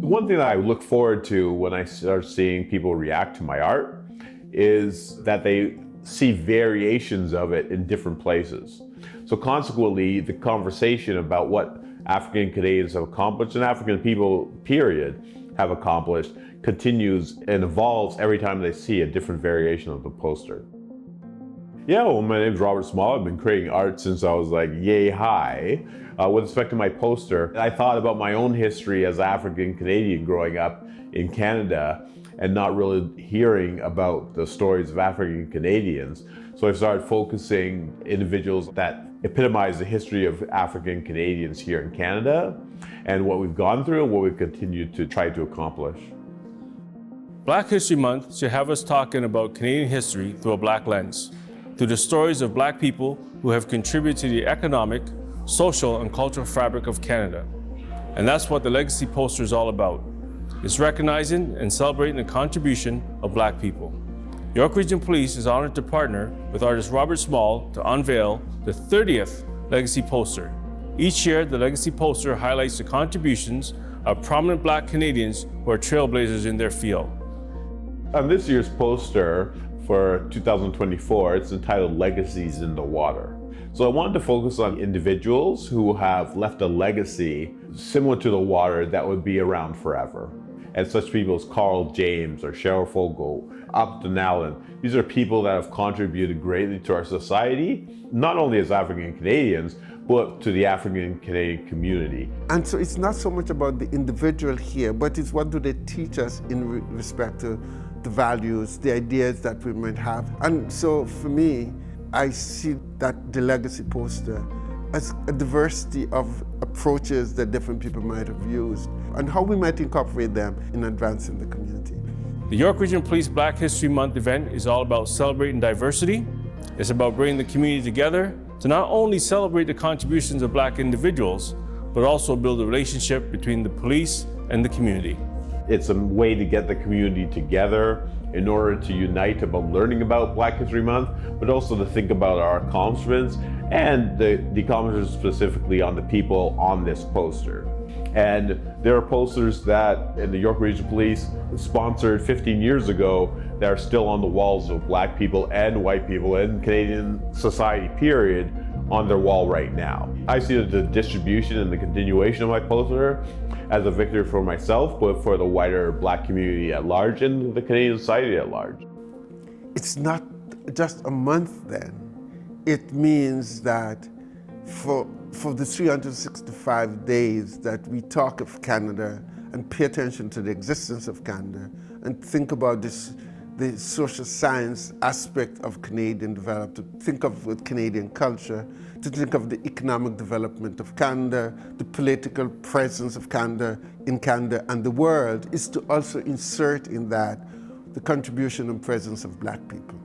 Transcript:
One thing that I look forward to when I start seeing people react to my art is that they see variations of it in different places. So consequently, the conversation about what African Canadians have accomplished and African people, period, have accomplished continues and evolves every time they see a different variation of the poster. Yeah, well, my name's Robert Small. I've been creating art since I was like yay high. With respect to my poster, I thought about my own history as African Canadian growing up in Canada and not really hearing about the stories of African Canadians. So I started focusing individuals that epitomize the history of African Canadians here in Canada and what we've gone through and what we've continued to try to accomplish. Black History Month should have us talking about Canadian history through a Black lens, through the stories of Black people who have contributed to the economic, social, and cultural fabric of Canada. And that's what the Legacy poster is all about. It's recognizing and celebrating the contribution of Black people. York Region Police is honored to partner with artist Robert Small to unveil the 30th Legacy poster. Each year, the Legacy poster highlights the contributions of prominent Black Canadians who are trailblazers in their field. On this year's poster for 2024, it's entitled Legacies in the Water. So I wanted to focus on individuals who have left a legacy similar to the water that would be around forever. And such people as Carl James or Cheryl Fogle, Upton Allen. These are people that have contributed greatly to our society, not only as African Canadians, but to the African Canadian community. And so it's not so much about the individual here, but it's what do they teach us in respect to the values, the ideas that we might have. And so for me, I see that the Legacy poster as a diversity of approaches that different people might have used and how we might incorporate them in advancing the community. The York Region Police Black History Month event is all about celebrating diversity. It's about bringing the community together to not only celebrate the contributions of Black individuals, but also build a relationship between the police and the community. It's a way to get the community together in order to unite about learning about Black History Month, but also to think about our accomplishments and the accomplishments specifically on the people on this poster. And there are posters that in the York Region Police sponsored 15 years ago that are still on the walls of Black people and white people and Canadian society, period, on their wall right now. I see the distribution and the continuation of my poster as a victory for myself, but for the wider Black community at large and the Canadian society at large. It's not just a month then. It means that for the 365 days that we talk of Canada and pay attention to the existence of Canada and think about the social science aspect of Canadian development, to think of with Canadian culture, to think of the economic development of Canada, the political presence of Canada in Canada and the world, is to also insert in that the contribution and presence of Black people.